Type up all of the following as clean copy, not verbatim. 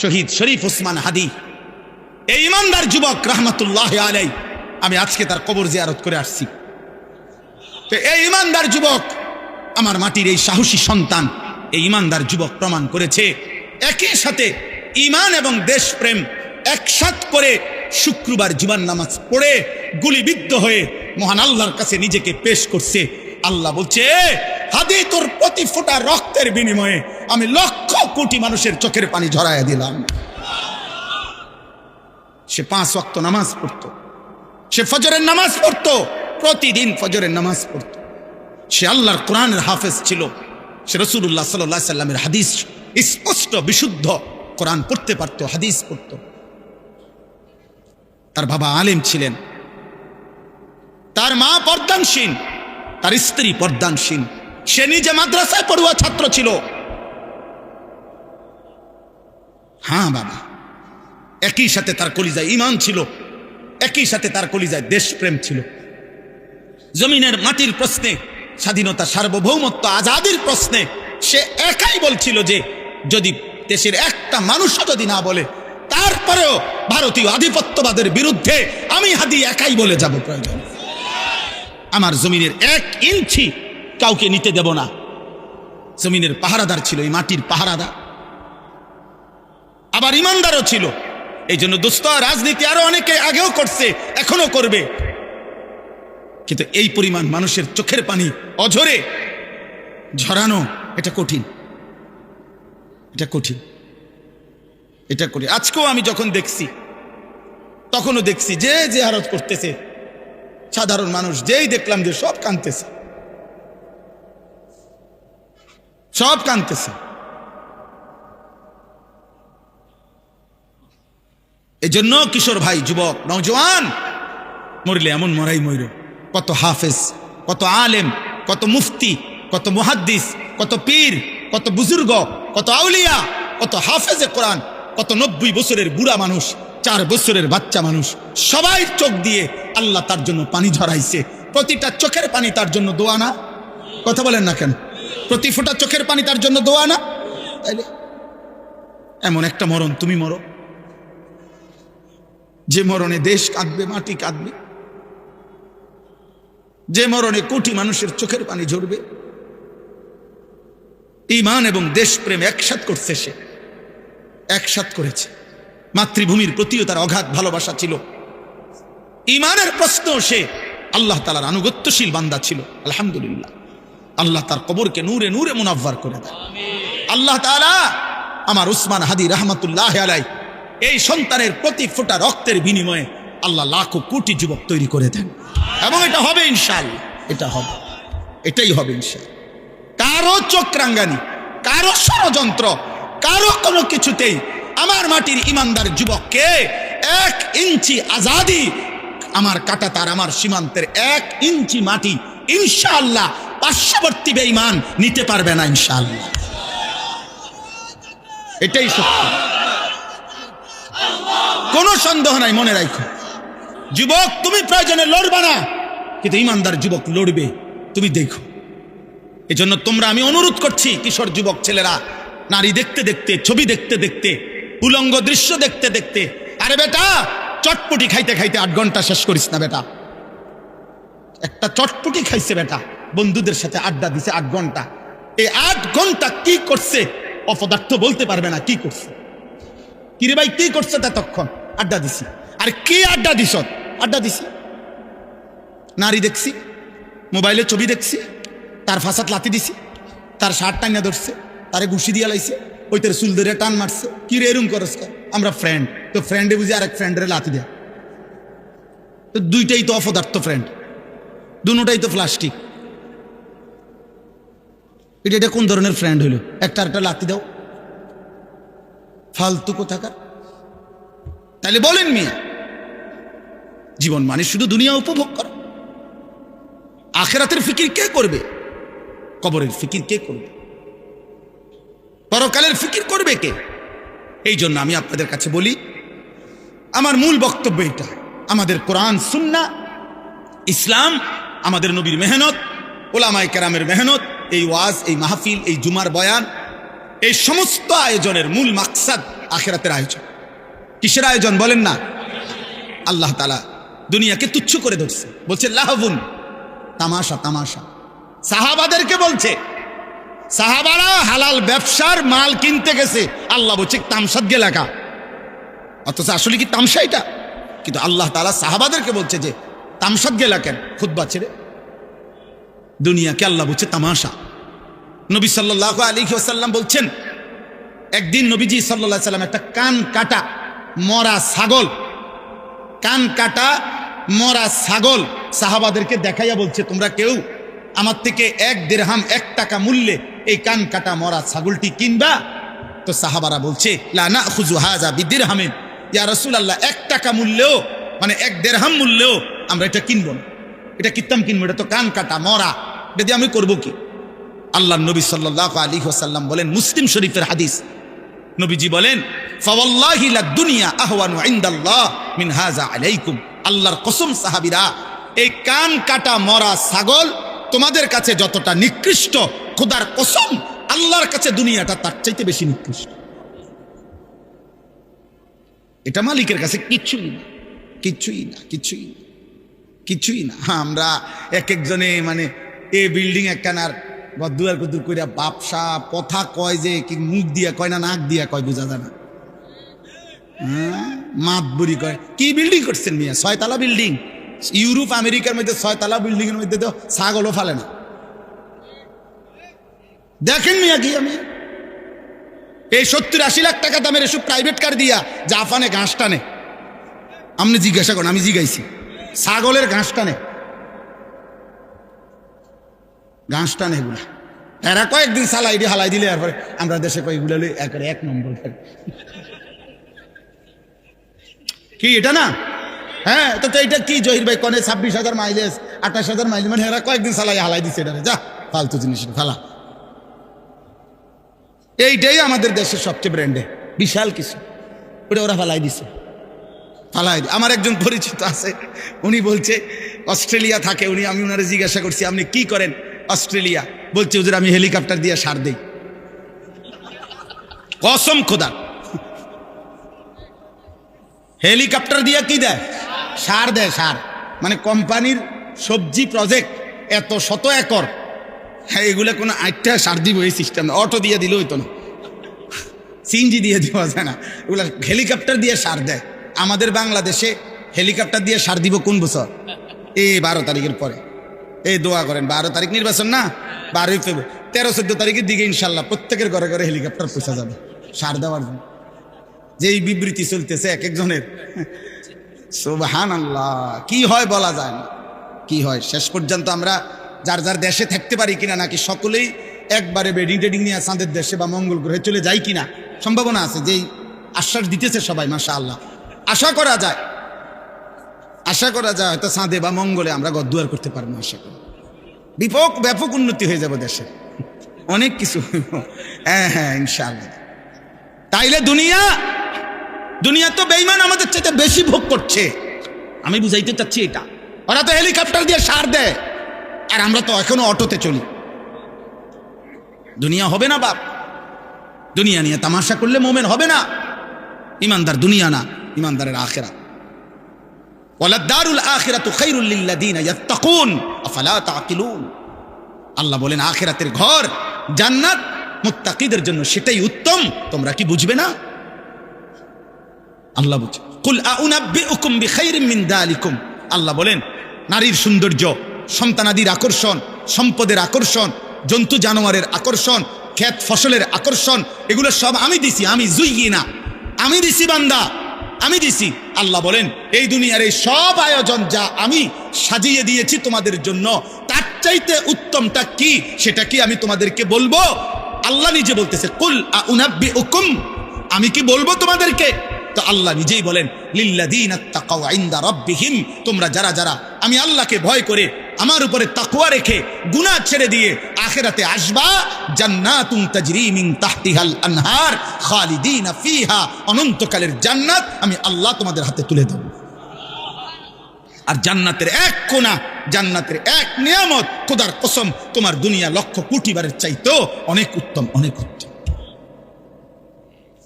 শহীদ শরীফ ওসমান হাদি এই ইমানদার যুবক রহমতুল্লাহ আলাইহি, আমি আজকে তার কবর জিয়ারত করে আসছি। তো এই ইমানদার যুবক, আমার মাটির এই সাহসী সন্তান, এই ইমানদার যুবক প্রমাণ করেছে একই সাথে ঈমান এবং দেশপ্রেম একসাথ করে শুক্রবার জুমার নামাজ পড়ে গুলিবিদ্ধ হয়ে মহান আল্লাহর কাছে নিজেকে পেশ করছে। আল্লাহ বলছে, হাদি তোর প্রতি ফোঁটা রক্তের বিনিময়ে আমি লক্ষ কোটি মানুষের চোখের পানি ঝরাইয়া দিলাম। সে 5 ওয়াক্ত নামাজ পড়তো, সে ফজরের নামাজ পড়তো, প্রতিদিন ফজরের নামাজ পড়তো। সে আল্লাহর কোরআনের হাফেজ ছিল, সে রাসূলুল্লাহ সাল্লাল্লাহু আলাইহি সাল্লামের হাদিস স্পষ্ট বিশুদ্ধ কোরআন পড়তে পারতো, হাদিস পড়তো। তার বাবা আলেম ছিলেন, তার মা পর্দানশীল, তার স্ত্রী পর্দানশীল, সে নিজে মাদ্রাসায় পড়ুয়া ছাত্র ছিল। হ্যাঁ বাবা, একই সাথে তার কলিজায় ঈমান ছিল, একই সাথে তার কলিজায় দেশপ্রেম ছিল। জমিনের মাটির প্রশ্নে, স্বাধীনতা, সার্বভৌমত্ব, আজাদির প্রশ্নে সে একাই বলছিল যে যদি দেশের একটা মানুষও যদি না বলে, তারপরেও ভারতীয় আধিপত্যবাদের বিরুদ্ধে আমি হাদি একাই বলে যাব, প্রয়োজন আমার জমিনের 1 ইঞ্চি কাউকে নিতে দেব না। জমিনের পাহারাদার ছিল, এই মাটির পাহারাদার, আবার ইমানদারও ছিল। এই জন্য দোস্ত, রাজনীতি আরো অনেকে আগেও করছে, এখনো করবে, কিন্তু এই পরিমাণ মানুষের চোখের পানি অঝরে ঝরানো এটা কঠিন, এটা কঠিন, এটা কঠিন। আজকেও আমি যখন দেখছি, তখনও দেখছি যে জিয়ারত করতেছে সাধারণ মানুষ, যেই দেখলাম যে সব কাঁদতেছে, সব কাঁদতেছে। এই জন্য কিশোর ভাই, যুবক, নওজওয়ান, মরলে এমন মরাই মইর। কত হাফেজ, কত আলেম, কত মুফতি, কত মুহাদ্দিস, কত পীর, কত বুজুর্গ, কত আউলিয়া, কত হাফেজে কোরআন, কত 90 বছরের বুড়া মানুষ, 4 বছরের বাচ্চা মানুষ, সবাই চোখ দিয়ে আল্লাহ তার জন্য পানি ঝরাইছে। প্রতিটা চোখের পানি তার জন্য দোয়া না? কথা বলেন না কেন? প্রতি ফোঁটা চোখের পানি তার জন্য দোয়া না? তাইলে এমন একটা মরণ তুমি মরো, যে মরণে দেশ কাঁদবে, মাটি কাঁদবে, যে মরণে কোটি মানুষের চোখের পানি ঝরবে। ঈমান এবং দেশপ্রেম একসাথ করছে, সে একসাথ করেছে। মাতৃভূমির প্রতিও তার অগাধ ভালোবাসা ছিল। ঈমানের প্রশ্ন, সে আল্লাহ তাআলার আনুগত্যশীল বান্দা ছিল। আলহামদুলিল্লাহ, আল্লাহ তার কবরকে নূরে নূরে মুনাব্বার করে দেয়। আল্লাহ তাআলা আমার উসমান হাদি রহমাতুল্লাহ আলাইহি এই সন্তানের প্রতি ফোঁটা রক্তের বিনিময়ে আল্লাহ লাখো কোটি যুবক তৈরি করে দেন, এবং এটা হবে ইনশাআল্লাহ, এটা হবে, এটাই হবে ইনশাআল্লাহ। কারো চোখ রাঙ্গানি, কারো ষড়যন্ত্র, কারো কোনো কিছুতেই আমার মাটির ইমানদার যুবককে 1 ইঞ্চি আজাদি, আমার কাটা তার, আমার সীমান্তের 1 ইঞ্চি মাটি ইনশাআল্লাহ পার্শ্ববর্তী বেঈমান নিতে পারবে না, ইনশাআল্লাহ, এটাই সত্য, কোনো সন্দেহ নাই। মনে রাখো যুবক, তুমি প্রয়োজনে লড়বা না, কিন্তু ইমানদার যুবক লড়বে, তুমি দেখো। এজন্য তোমরা, আমি অনুরোধ করছি, কিশোর যুবক ছেলেরা, নারী দেখতে দেখতে, ছবি দেখতে দেখতে, উলঙ্গ দৃশ্য দেখতে দেখতে, আরে বেটা, চটপটি খাইতে খাইতে 8 ঘন্টা শেষ করিস না বেটা। একটা চটপটি খাইছে বেটা, বন্ধুদের সাথে আড্ডা দিছে 8 ঘন্টা। এই 8 ঘন্টা কি করছে অপদার্থ বলতে পারবে না কি করছে। কিরে ভাই, কি করছে ততক্ষণ? আড্ডা দিছি। আর কি আড্ডা দিস? আড্ডা দিছি, নারী দেখছি, মোবাইলে ছবি দেখছি, তার ফাঁসাত লাথি দিছি, তার শার্ট টাঙ্গা ধরছে, তারে ঘুষি দিয়া লাইছে, ওই তার চুল ধরে টান মারছে। কি রে এরম করস? আমরা ফ্রেন্ড, তো ফ্রেন্ডে বুঝি আরেক ফ্রেন্ডের লাথি দেয়। তো দুইটাই তো অপদার্থ ফ্রেন্ড, দুটাই তো প্লাস্টিক। এটা কোন ধরনের ফ্রেন্ড হইল? একটা আরেকটা লাথি দাও, ফালতু কোথাকার। তাহলে বলেন মিয়া, জীবন মানে শুধু দুনিয়া উপভোগ করা? আখিরাতের ফিকির কে করবে? কবরের ফিকির কে করবে? পরকালের ফিকির করবে কে? এই জন্য আমি আপনাদের কাছে বলি, আমার মূল বক্তব্য এটা, আমাদের কোরআন সুন্নাহ ইসলাম, আমাদের নবীর মেহনত, ওলামায়ে কেরামের মেহনত, এই ওয়াজ, এই মাহফিল, এই জুমার বয়ান, এই সমস্ত আয়োজনের মূল মাকসাদ আখিরাতের আয়োজন। কিসের আয়োজন বলেন না? আল্লাহ তাআলা দুনিয়াকে তুচ্ছ করে ধরছে, বলছে লাহবুন, তামাশা তামাশা। সাহাবাদেরকে বলছে, সাহাবারা হালাল ব্যবসার মাল কিনতে গেছে, আল্লাহ বলছে তামসাদ গেলাকা। অথচ আসলে কি তামসা এটা? কিন্তু আল্লাহ তাআলা সাহাবাদেরকে বলছে যে তামসাদ গেলা কেন, খুতবা ছেড়ে। দুনিয়াকে আল্লাহ বলছে তামাশা। নবী সাল্লাল্লাহু আলাইহি ওয়াসাল্লাম বলছেন, একদিন নবীজি সাল্লাল্লাহু আলাইহি ওয়াসাল্লাম একটা কান কাটা মরা ছাগল, কান কাটা মরা ছাগল সাহাবাদেরকে দেখাইয়া বলছে, তোমরা কেউ আমার থেকে 1 দিরহাম 1 টাকা মূল্যে এই কান কাটা মরা ছাগলটি কিনবা? তো সাহাবারা বলছে লা নাখুযু হাযা বিদিরহামিন, ইয়া রাসূলুল্লাহ 1 টাকা মূল্যেও, মানে 1 দিরহাম মূল্যেও আমরা এটা কিনবো না। এটা কিতাম কিনবো, এটা তো কান কাটা মরা, এটা দিয়ে আমি করবো কি? আল্লাহ নবী সাল্লাল্লাহু আলাইহি ওয়াসাল্লাম বলেন, মুসলিম শরীফের হাদিস, নবীজি বলেন ফাওয়াল্লাহি লাদ দুনিয়া আহওয়ানু ইনদাল্লাহ মিন হাযা আলাইকুম। আল্লাহর কসম সাহাবীরা, এই কান কাটা মরা ছাগল তোমাদের কাছে যতটা নিকৃষ্ট, খোদার কসম আল্লাহর কাছে দুনিয়াটা তার চাইতে বেশি নিকৃষ্ট। এটা মালিকের কাছে কিছুই না, কিছুই না, কিছুই না, কিছুই না। আমরা এক একজনে মানে এই বিল্ডিং একখানার বদুয়ার কুদুর কইরা বাপসা কথা কয়, যে কি মুখ দিয়া কয় না নাক দিয়া কয় বোঝা যায় না। মাতবুরি কয়, কি বিল্ডিং করছেন মিয়া? 6 তলা বিল্ডিং। ইউরোপ আমেরিকার মধ্যে 6 তলা বিল্ডিং এর মধ্যে তো ছাগলও ফালে না। দেখেন মিয়া কি, আমি এই 70-80 লাখ টাকা দামের এসব প্রাইভেট কার দিয়া জাপানে ঘাস টানে। আপনি জিজ্ঞাসা করেন, আমি জিজ্ঞাইছি, ছাগলের ঘাস টানে, ঘাস টানে এগুলা। এরা কয়েকদিন সালাই দিয়ে হালাই দিলে এরপরে আমরা দেশে কয়েকগুলো একেবারে 1 নম্বর। কি এটা না? হ্যাঁ, তো এটা কি জহির ভাই কনে 26,000 মাইলেজ 28,000 মাইলেজ, মানে এরা কয়েকদিন সালাই হালাই দিচ্ছে, এটা যা ফালতু জিনিস ফালা। এইটাই আমাদের দেশের সবচেয়ে ব্র্যান্ডে বিশাল কিছু, ওটা ওরা ফালাই দিছে, ফালাই। আমার একজন পরিচিত আছে, উনি বলছে অস্ট্রেলিয়া থাকে উনি, আমি ওনারে জিজ্ঞাসা করছি আপনি কি করেন অস্ট্রেলিয়া? বলছে হুজুর আমি হেলিকপ্টার দিয়ে সার দেই। কসম খোদা, হেলিকপ্টার দিয়ে কি দেয়? সার দেয়, সার। মানে কোম্পানির সবজি প্রজেক্ট এত শত একর, হ্যাঁ এগুলো কোনো 8টা সার দিব এই সিস্টেম না, অটো দিয়ে দিলে হইতো না, সিএনজি দিয়ে দেওয়া যায় না, ওগুলো হেলিকপ্টার দিয়ে সার দেয়। আমাদের বাংলাদেশে হেলিকপ্টার দিয়ে সার দিব কোন বছর? এই 12 তারিখের পরে। এই দোয়া করেন, 12 তারিখ নির্বাচন না, 12 ফেব্রুয়ারি, 13-14 তারিখের দিকে ইনশাল্লাহ প্রত্যেকের ঘরে ঘরে হেলিকপ্টার পৌঁছা যাবে সার দেওয়ার জন্য। যেই বিবৃতি চলতেছে এক একজনের, সুবহানাল্লাহ, কি হয় বলা যায় না, কি হয়। শেষ পর্যন্ত আমরা যার যার দেশে থাকতে পারি কিনা, নাকি সকলেই একবারে বেডিং টেডিং নিয়ে চাঁদের দেশে বা মঙ্গল গ্রহে চলে যায় কিনা, সম্ভাবনা আছে। যেই আশ্বাস দিতেছে সবাই, মাশাআল্লাহ, আশা করা যায়, আশা করা যায় হয়তো চাঁদে বা মঙ্গলে আমরা গদ্দুয়ার করতে পারবো। আশা করি ব্যাপক উন্নতি হয়ে যাবে দেশে, অনেক কিছু। হ্যাঁ হ্যাঁ ইনশাআল্লাহ। তাইলে দুনিয়া তো বেঈমান আমাদের চাইতে বেশি ভোগ করছে। আমি বুঝাইতে চাচ্ছি এটা, ওরা তো হেলিকপ্টার দিয়ে সার দেয়, আর আমরা তো এখনো অটোতে চলি। দুনিয়া হবে না বাপ, দুনিয়া নিয়ে তামাশা করলে মোমেন হবে না। ইমানদার দুনিয়া না, ইমানদারের আখিরাত। ওয়ালাদ-দারুল আখিরাতু খায়রুল লিল্লাযিনা ইয়াত্তাকুন আফালা তাকিলুন। আল্লাহ বলেন আখিরাতের ঘর জান্নাত মুত্তাকিদের জন্য সেটাই উত্তম, তোমরা কি বুঝবে না? আল্লাহ বলছে কুল আউনাব্বিউকুম বিখাইরিম মিন যালিকুম। আল্লাহ বলেন নারীর সৌন্দর্য, সন্তানাদির আকর্ষণ, সম্পদের আকর্ষণ, জন্তু জানোয়ারের আকর্ষণ, ক্ষেত ফসলের আকর্ষণ, এগুলো সব আমি দিছি, আমি জুইয়িনা, আমি দিছি বান্দা, আমি দিছি। আল্লাহ বলেন এই দুনিয়ার এই সব আয়োজন যা আমি সাজিয়ে দিয়েছি তোমাদের জন্য, তার চাইতে উত্তমটা কি সেটা কি আমি তোমাদেরকে বলবো? আল্লাহ নিজে বলতেছে কুল আউনাব্বিউকুম, আমি কি বলবো তোমাদেরকে? তো আল্লাহ নিজেই বলেন লিল্লাযিনা তাকাউ ইনদা রাব্বিহিম, তোমরা যারা যারা আমি আল্লাহকে ভয় করে আমার উপরে তাকওয়া রেখে গুনাহ ছেড়ে দিয়ে আখিরাতে আসবা, জান্নাতুন তাজরি মিন তাহতিহাল আনহার খালিদিনা ফিহা, অনন্তকালের জান্নাত আমি আল্লাহ তোমাদের হাতে তুলে দেব। আর জান্নাতের এক কোণা, জান্নাতের এক নিয়ামত, খোদার কসম তোমার দুনিয়া লক্ষ কোটি বারের চাইতেও অনেক উত্তম, অনেক উত্তম,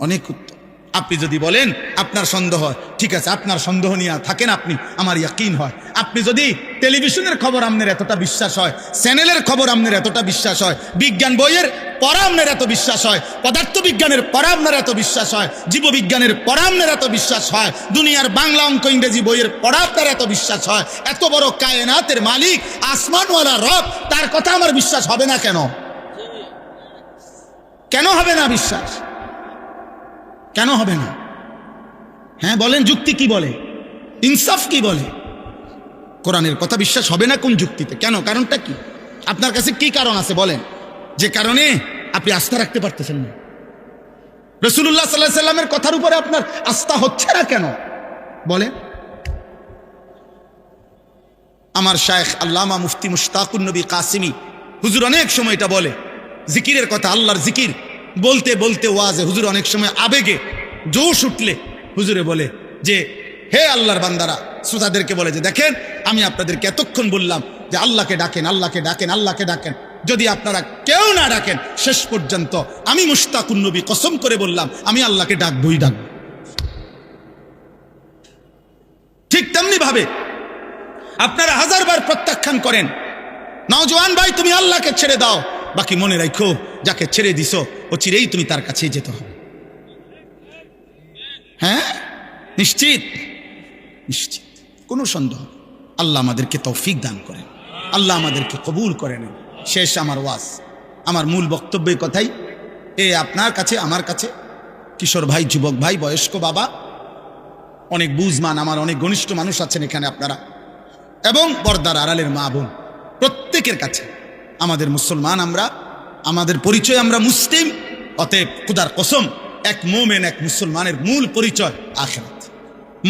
অনেক উত্তম। আপনি যদি বলেন আপনার সন্দেহ হয়, ঠিক আছে, আপনার সন্দেহ নিয়ে থাকেন আপনি, আমার ইয়াকিন হয়। আপনি যদি টেলিভিশনের খবর আপনার এতটা বিশ্বাস হয়, চ্যানেলের খবর আপনার এতটা বিশ্বাস হয়, বিজ্ঞান বইয়ের পড়া আপনার এত বিশ্বাস হয়, পদার্থবিজ্ঞানের পড়া আপনার এত বিশ্বাস হয়, জীববিজ্ঞানের পড়া আপনার এত বিশ্বাস হয়, দুনিয়ার বাংলা অঙ্ক ইংরেজি বইয়ের পড়া আপনার এত বিশ্বাস হয়, এত বড় কায়নাতের মালিক আসমানওয়ালা রব, তার কথা আমার বিশ্বাস হবে না কেন? কেন হবে না বিশ্বাস? কেন হবে না? হ্যাঁ বলেন, যুক্তি কি বলে, ইনসাফ কি বলে? কোরআনের কথা বিশ্বাস হবে না কোন যুক্তিতে? কেন? কারণটা কি? আপনার কাছে কি কারণ আছে বলেন, যে কারণে আপনি আস্থা রাখতে পারতেছেন না? রাসূলুল্লাহ সাল্লাল্লাহু আলাইহি সাল্লামের কথার উপরে আপনার আস্থা হচ্ছে না কেন বলেন? আমার শায়েখ আল্লামা মুফতি মুশতাকুন নবী কাসিমি হুজুর অনেক সময় এটা বলে, জিকিরের কথা, আল্লাহর জিকির বলতে বলতে ওয়াজে হুজুর অনেক সময় আবেগে জোশ উঠলে হুজুরে বলে যে, হে আল্লাহর বান্দারা, শ্রোতাদেরকে বলে যে, দেখেন আমি আপনাদেরকে এতক্ষণ বললাম যে আল্লাহকে ডাকেন, আল্লাহকে ডাকেন, আল্লাহকে ডাকেন, যদি আপনারা কেউ না ডাকেন শেষ পর্যন্ত আমি মুশতাকুন নবী কসম করে বললাম আমি আল্লাহকে ডাকবই ডাকবো। ঠিক তেমনি ভাবে আপনারা হাজারবার প্রত্যাখ্যান করেন, নওজোয়ান ভাই তুমি আল্লাহকে ছেড়ে দাও, বাকি মনে রাখো যাকে ছেড়ে দিছো ও চিরেই তুমি তার কাছেই যেতে হবে। হ্যাঁ নিশ্চিত, নিশ্চিত, কোনো সন্দেহ। আল্লাহ আমাদেরকে তৌফিক দান করেন, আল্লাহ আমাদেরকে কবুল করে নেন। শেষ আমার ওয়াজ, আমার মূল বক্তব্যের কথাই আপনার কাছে, আমার কাছে, কিশোর ভাই, যুবক ভাই, বয়স্ক বাবা, অনেক বুঝমান, আমার অনেক ঘনিষ্ঠ মানুষ আছেন এখানে আপনারা, এবং পর্দার আড়ালের মা বোন, প্রত্যেকের কাছে আমাদের মুসলমান, আমরা আমাদের পরিচয় আমরা মুসলিম, অতএব খুদার কসম এক মোমেন, এক মুসলমানের মূল পরিচয় আখিরাত,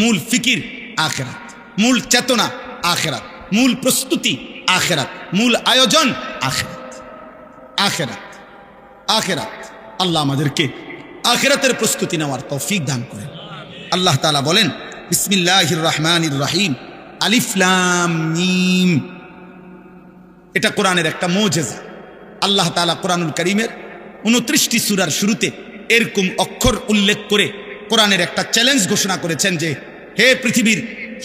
মূল ফিকির আখিরাত, মূল চেতনা আখিরাত, মূল প্রস্তুতি আখিরাত, মূল আয়োজন আখিরাত, আখিরাত, আখিরাত। আল্লাহ আমাদেরকে আখিরাতের প্রস্তুতি নেওয়ার তৌফিক দান করেন। আল্লাহ তাআলা বলেন, বিসমিল্লাহির রহমানির রহিম, আলিফ লাম মিম। এটা কোরআনের একটা মুজিজা। আল্লাহ তাআলা কোরআনুল কারীমের 29টি সূরার শুরুতে এরকম অক্ষর উল্লেখ করে কোরআনের একটা চ্যালেঞ্জ ঘোষণা করেছেন যে, হে পৃথিবীর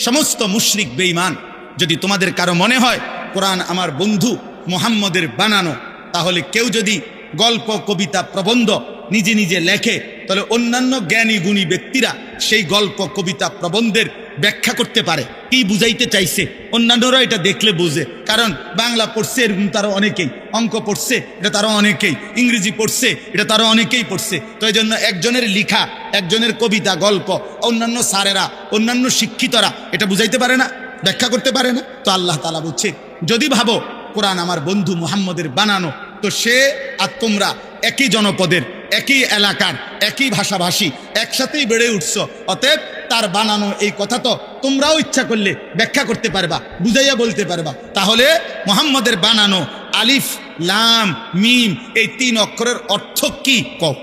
সমস্ত মুশরিক বেঈমান, যদি তোমাদের কারো মনে হয় কোরআন আমার বন্ধু মুহাম্মদের বানানো, তাহলে কেউ যদি গল্প, কবিতা, প্রবন্ধ নিজে নিজে লেখে, তাহলে অন্যান্য জ্ঞানী গুণী ব্যক্তিরা সেই গল্প, কবিতা, প্রবন্ধের ব্যাখ্যা করতে পারে, কি বুঝাইতে চাইছে, অন্যান্যরা এটা দেখলে বুঝে। কারণ বাংলা পড়ছে এরকম তারা অনেকেই, অঙ্ক পড়ছে এটা তারা অনেকেই, ইংরেজি পড়ছে এটা তারা অনেকেই পড়ছে। তো এই জন্য একজনের লিখা, একজনের কবিতা, গল্প, অন্যান্য স্যারেরা, অন্যান্য শিক্ষিতরা এটা বুঝাইতে পারে না, ব্যাখ্যা করতে পারে না। তো আল্লাহ তাআলা বলছে, যদি ভাবো কোরআন আমার বন্ধু মুহাম্মদের বানানো, তো সে আর তোমরা একই জনপদের, একই এলাকার, একই ভাষাভাষী, একসাথেই বেড়ে উঠছো, অতএব তার বানানো এই কথা তো তোমরাও ইচ্ছা করলে ব্যাখ্যা করতে পারবা, বুঝাইয়া বলতে পারবা। তাহলে মুহাম্মদের বানানো আলিফ লাম মিম এই 3 অক্ষরের অর্থ কি? কও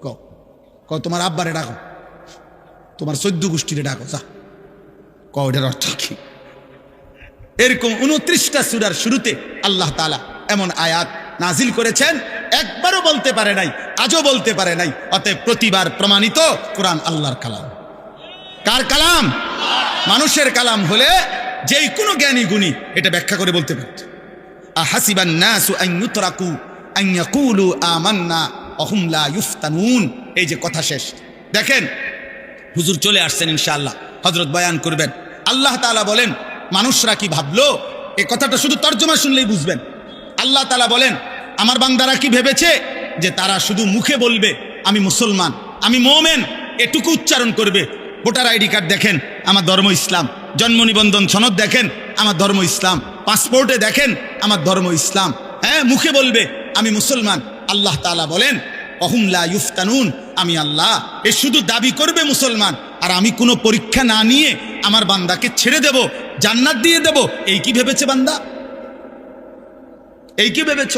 কও কও, তোমার আব্বারে ডাকো, তোমার 14 গোষ্ঠীরে ডাকো, যা কও এটার অর্থ কি? এরকম 29টা সূরার শুরুতে আল্লাহ তাআলা এমন আয়াত নাজিল করেছেন, একবারও বলতে পারে নাই, আজও বলতে পারে নাই। অতএব প্রতিবার প্রমাণিত কোরআন আল্লাহর কালাম। কার কালাম? মানুষের কালাম হলে যেই কোনো জ্ঞানী গুণী এটা ব্যাখ্যা করে বলতে পারত। আহাসিবান নাসু আন ইউতরাকু আন ইয়াকুলু আমান্না ওয়া হুম লা ইফতানুন। এই যে কথা শেষ, দেখেন হুজুর চলে আসছেন, ইনশাআল্লাহ হযরত বয়ান করবেন। আল্লাহ তাআলা বলেন, মানুষরা কি ভাবলো? এই কথাটা শুধু তর্জমা শুনলেই বুঝবেন। আল্লাহ তাআলা বলেন, আমার বান্দারা কি ভেবেছে যে তারা শুধু মুখে বলবে আমি মুসলমান, আমি মুমিন, এটুকু উচ্চারণ করবে? ভোটার আইডি কার্ড দেখেন আমার ধর্ম ইসলাম, জন্ম নিবন্ধন সনদ দেখেন আমার ধর্ম ইসলাম, পাসপোর্টে দেখেন আমার ধর্ম ইসলাম, হ্যাঁ মুখে বলবে আমি মুসলমান। আল্লাহ তাআলা বলেন, ওহুম লা ইফতানুন, আমি আল্লাহ এ শুধু দাবি করবে মুসলমান, আর আমি কোনো পরীক্ষা না নিয়ে আমার বান্দাকে ছেড়ে দেব, জান্নাত দিয়ে দেব। এই কি ভেবেছে বান্দা? এই কি ভেবেছ?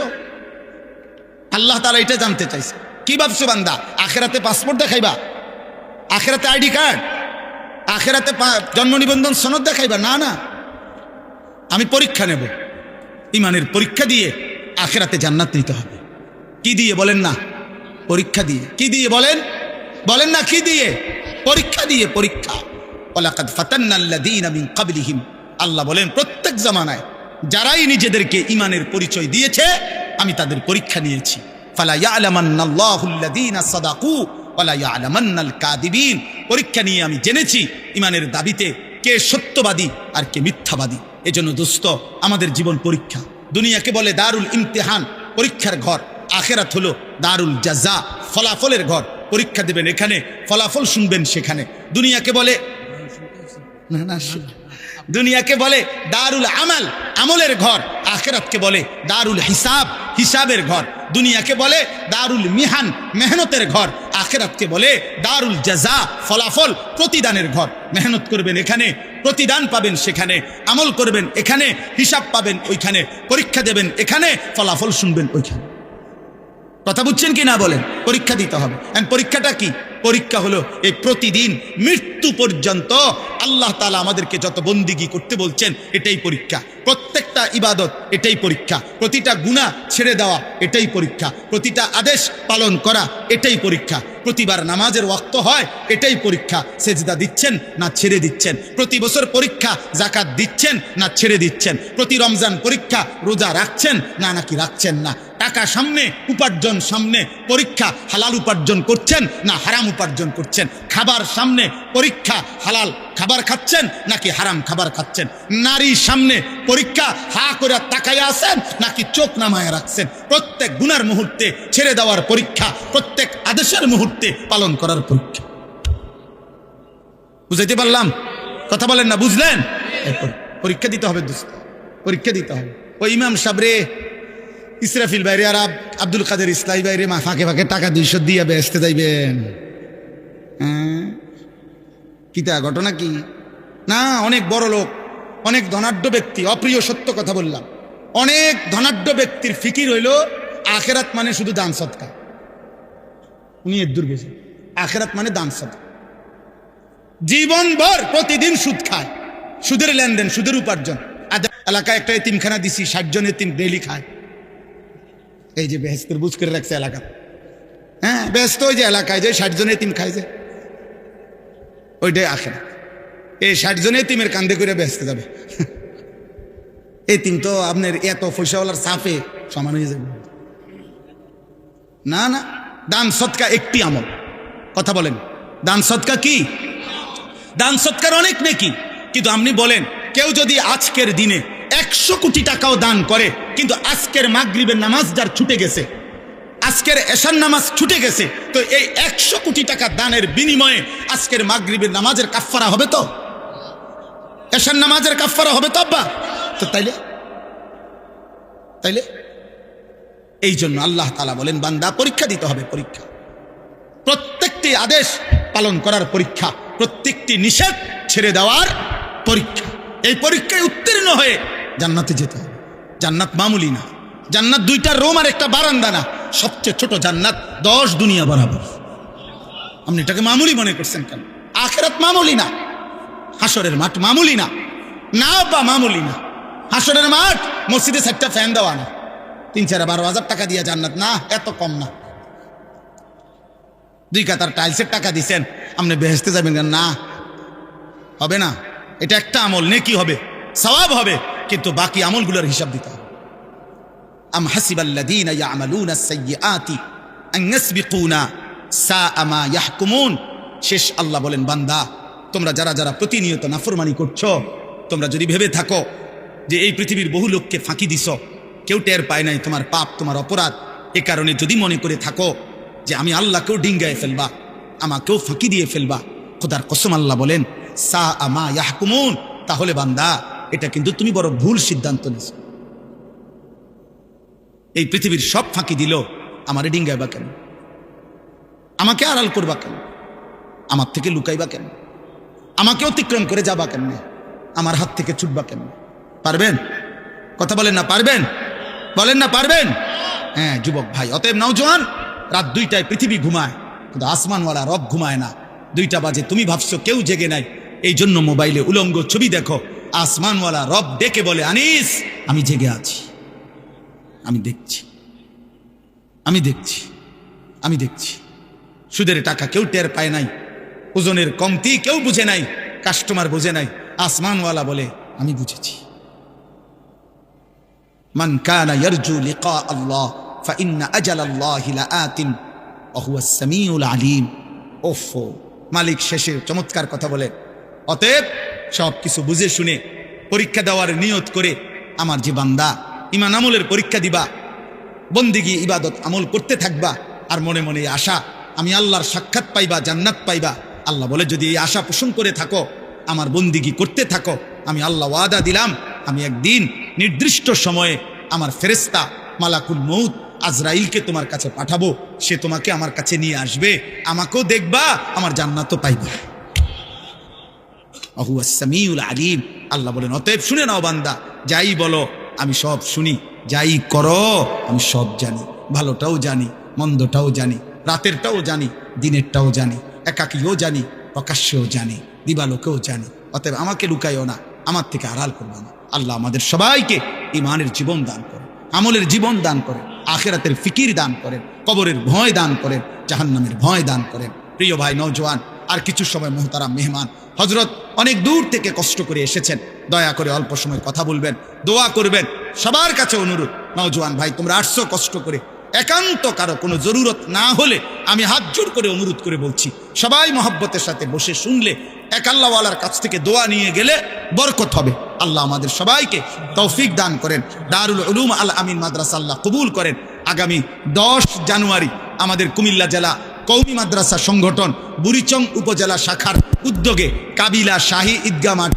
আল্লাহ তাআলা এটা জানতে চাইছে। কি ভাবছো বান্দা? আখেরাতে পাসপোর্ট দেখাইবা, আখেরাতে আইডি কার্ড, আখেরাতে জন্ম নিবন্ধন সনদ দেখাইবা? না না, আমি পরীক্ষা নেব, ইমানের পরীক্ষা দিয়ে আখেরাতে জান্নাত নিতে হবে। কি দিয়ে বলেন না? পরীক্ষা দিয়ে। কি দিয়ে বলেন? বলেন না কি দিয়ে? পরীক্ষা দিয়ে, পরীক্ষা। ওয়ালাকাদ ফাতান্নাল্লাযীনা মিন ক্বাবলিহিম, আল্লাহ বলেন প্রত্যেক জামানায় যারাই নিজেদেরকে ঈমানের পরিচয় দিয়েছে আমি তাদের পরীক্ষা নিয়েছি। ফালা ইয়ালামান্নাল্লাহুল্লাযীনা সাদাকু ওয়ালা ইয়ালামান্নাল কাযিবিন, পরীক্ষা নিয়ে আমি জেনেছি ঈমানের দাবিতে কে সত্যবাদী আর কে মিথ্যাবাদী। এজন্য দোস্ত, আমাদের জীবন পরীক্ষা। দুনিয়াকে বলে দারুল ইমতিহান, পরীক্ষার ঘর। আখিরাত হলো দারুল জাযা, ফলাফলের ঘর। পরীক্ষা দেবেন এখানে, ফলাফল শুনবেন সেখানে। দুনিয়াকে বলে দুনিয়াকে বলে দারুল আমাল, আমলের ঘর। আখিরাতকে বলে দারুল হিসাব, হিসাবের ঘর। দুনিয়াকে বলে দারুল মিহান, মেহনতের ঘর। আখিরাতকে বলে দারুল জাযা, ফলাফল, প্রতিদানের ঘর। মেহনত করবেন এখানে, প্রতিদান পাবেন সেখানে। আমল করবেন এখানে, হিসাব পাবেন ওইখানে। পরীক্ষা দেবেন এখানে, ফলাফল শুনবেন ওইখানে। কথা বুঝছেন কি না বলেন? পরীক্ষা দিতে হবে। পরীক্ষাটা কি? পরীক্ষা হলো এই প্রতিদিন মৃত্যু পর্যন্ত আল্লাহ তাআলা আমাদেরকে যত বন্দিগি করতে বলছেন এটাই পরীক্ষা। প্রত্যেকটা ইবাদত এটাই পরীক্ষা। প্রতিটা গুনাহ ছেড়ে দেওয়া এটাই পরীক্ষা। প্রতিটা আদেশ পালন করা এটাই পরীক্ষা। প্রতিবার নামাজের ওয়াক্ত হয় এটাই পরীক্ষা। সেজদা দিচ্ছেন না ছেড়ে দিচ্ছেন। প্রতি বছর পরীক্ষা, যাকাত দিচ্ছেন না ছেড়ে দিচ্ছেন। প্রতি রমজান পরীক্ষা, রোজা রাখছেন না নাকি রাখছেন না। টাকা সামনে, উপার্জন সামনে, পরীক্ষা হালাল উপার্জন করছেন না হারাম উপার্জন করছেন। খাবার সামনে, পরীক্ষা হালাল খাবার খাচ্ছেন নাকি হারাম খাবার খাচ্ছেন। নারী সামনে, পরীক্ষা হা করে তাকায় আছেন নাকি চোখ নামায় রাখছেন। প্রত্যেক গুনার মুহূর্তে ছেড়ে দেওয়ার পরীক্ষা, প্রত্যেক আদেশের মুহূর্তে পালন করার পরীক্ষা। বুঝাইতে পারলাম? কথা বলেন না, বুঝলেন? পরীক্ষা দিতে হবে দোস্ত, পরীক্ষা দিতে হবে। ওই ইমাম সাবরে, ইসরাফিল বাইরে আর আব্দুল কাদের ইসলাই বাইরে ফাঁকে ফাঁকে টাকা 200 দিয়ে বেচতে যাইবেন। কিতা ঘটনা কি? না, অনেক বড় লোক, অনেক ধনাঢ্য ব্যক্তি, অপ্রিয় সত্য কথা বললাম, অনেক ধনাঢ্য ব্যক্তির ফিকির হইল আখেরাত মানে শুধু দান সদকা। উনি এদুর গেছে, আখেরাত মানে দান সদকা। জীবনভর প্রতিদিন সুদ খায়, সুদের লেনদেন, সুদের উপার্জন। এলাকায় একটা এতিমখানা দিছি, 60 জন এতিম ডেইলি খায়। এই যে বেহেস্তের বুঝ করে রাখছে এলাকা, হ্যাঁ ব্যস্ত ওই যে এলাকায় যে 60 জন এতিম খায় যে, ওইটাই আখেরাত। এই 60 জন এতিমের কান্দে করে বেহেস্তে যাবে। এতিম তো আপনার এত পয়সাওয়ালার সাফে সমান হয়ে যাবে। না না, দান সদকা একটি আমল। কথা বলেন, দান সদকা কি? দান সদকার অনেক নেকি, কিন্তু আপনি বলেন কেউ যদি আজকের দিনে 100 কোটি টাকাও দান করে, কিন্তু আজকের মাগরিবের নামাজ যার ছুটে গেছে, আজকের এশার নামাজ ছুটে গেছে, তো এই 100 কোটি টাকা দানের বিনিময়ে আজকের মাগরিবের নামাজের কাফফারা হবে তো? এশার নামাজের কাফফারা হবে তো আব্বা? তো তাইলে এই জন্য আল্লাহ তাআলা বলেন বান্দা পরীক্ষা দিতে হবে। পরীক্ষা, প্রত্যেকটি আদেশ পালন করার পরীক্ষা, প্রত্যেকটি নিষেধ ছেড়ে দেওয়ার পরীক্ষা। এই পরীক্ষায় উত্তীর্ণ হয়ে জান্নাতে যেতে হবে। জান্নাত মামুলি না, জান্নাত 2টা রুম আর একটা বারান্দা না, সবচেয়ে ছোট জান্নাত 10 দুনিয়া বরাবর। আপনি এটাকে মামুলি মনে করছেন কেন? আখিরাত মামুলি না, হাসরের মাঠ মামুলি না। না বা মামুলি না। হাসরের মাঠ মসজিদে 4টা ফ্যান দেওয়া না, 3-4-12 টাকা দিয়ে জান্নাত না, এত কম না। 2 কাতার টাইলসের টাকা দিচ্ছেন, আপনি বেহেশতে যাবেন না? হবে না। এটা একটা আমল, নেকি হবে, সওয়াব হবে, কিন্তু বাকি আমলগুলোর হিসাব দিতে হবে। আম হাসিবাল্লাযীনা ইয়ামালুনা আস-সাইয়্যাতি আন ইয়াসবিকুনা সাআ মা ইয়াহকুমুন। শেষ আল্লাহ বলেন বান্দা তোমরা যারা যারা প্রতিনিয়ত নাফরমানি করছো, তোমরা যদি ভেবে থাকো যে এই পৃথিবীর বহু লোককে ফাঁকি দিছ, কেউ টের পায় নাই তোমার পাপ, তোমার অপরাধ, এ কারণে যদি মনে করে থাকো যে আমি আল্লাহকেও ডিঙ্গায় ফেলবা, আমাকেও ফাঁকি দিয়ে ফেলবা, খোদার কসম আল্লাহ বলেন সাআ মা ইয়াহকুমুন, তাহলে বান্দা এটা কিন্তু তুমি বড় ভুল সিদ্ধান্ত নিছো। এই পৃথিবীর সব ফাঁকি দিল, আমারে ডিঙ্গাইবা কেন? আমাকে আড়াল করবা কেন? আমার থেকে লুকাইবা কেন? আমাকে অতিক্রম করে যাবা কেন? আমার হাত থেকে ছুটবা কেন? পারবেন? কথা বলেন না পারবেন? বলেন না পারবেন? হ্যাঁ যুবক ভাই, অতএব নওজোয়ান, রাত 2টায় পৃথিবী ঘুমায়, কিন্তু আসমানওয়ালা রব ঘুমায় না। 2টা বাজে তুমি ভাবছো কেউ জেগে নাই, এই জন্য মোবাইলে উলঙ্গ ছবি দেখো। আসমানওয়ালা রব ডেকে বলে আনিস আমি জেগে আছি, আমি দেখছি, আমি দেখছি, আমি দেখছি। সুদের টাকা কেউ টের পায় নাই, ওজনের কমতি কেউ বুঝে নাই, কাস্টমার বুঝে নাই, আসমানওয়ালা বলে আমি বুঝেছি। মান কানা ইয়ারজু লিকা আল্লাহ ফাইন্না আজালাল্লাহি লাআতিন ওয়া হুয়াস সামিউল আলিম। ওফো, মালিক শেষে চমৎকার কথা বলে, অতএব সব কিছু বুঝে শুনে পরীক্ষা দেওয়ার নিয়ত করে আমার যে বান্দা ঈমান আমলের পরীক্ষা দিবা, বন্দিগি ইবাদত আমল করতে থাকবা, আর মনে মনে আশা আমি আল্লাহর সাক্ষাৎ পাইবা, জান্নাত পাইবা। আল্লাহ বলে যদি এই আশা পোষণ করে থাকো, আমার বন্দিগি করতে থাকো, আমি আল্লাহ ওয়াদা দিলাম আমি একদিন নির্দিষ্ট সময়ে আমার ফেরেশতা মালাকুল মউত আজরাইলকে তোমার কাছে পাঠাবো, সে তোমাকে আমার কাছে নিয়ে আসবে, আমাকেও দেখবা, আমার জান্নাতও পাইবা। হুয়াস সামিউল আলিম। আল্লাহ বলেন অতএব শুনে নাও বান্দা, যাই বলো আমি সব শুনি, যাই করো আমি সব জানি, ভালোটাও জানি, মন্দটাও জানি, রাতেরটাও জানি, দিনেরটাও জানি, একাকীও জানি, প্রকাশ্যেও জানি, দিবালোকেও জানি। অতএব আমাকে লুকাইও না, আমার থেকে আড়াল করবে না। আল্লাহ আমাদের সবাইকে ঈমানের জীবন দান করে, আমলের জীবন দান করেন, আখিরাতের ফিকির দান করেন, কবরের ভয় দান করেন, জাহান্নামের ভয় দান করেন। প্রিয় ভাই নওজোয়ান, আর কিছু সময় মোহতারাম মেহমান হজরত অনেক দূর থেকে কষ্ট করে এসেছেন, দয়া করে অল্প সময় কথা বলবেন, দোয়া করবেন। সবার কাছে অনুরোধ, নওজোয়ান ভাই তোমরা আসছো কষ্ট করে, একান্ত কারো কোনো জরুরত না হলে আমি হাত জোর করে অনুরোধ করে বলছি, সবাই মহব্বতের সাথে বসে শুনলে, এক আল্লাহওয়ালার কাছ থেকে দোয়া নিয়ে গেলে বরকত হবে। আল্লাহ আমাদের সবাইকে তৌফিক দান করেন। দারুল উলুম আল আমিন মাদ্রাসা আল্লাহ কবুল করেন। আগামী 10 জানুয়ারি আমাদের কুমিল্লা জেলা কওমি মাদ্রাসা সংগঠন বুড়িচং উপজেলা শাখার উদ্যোগে কাবিলা শাহী ঈদগাহ মাঠ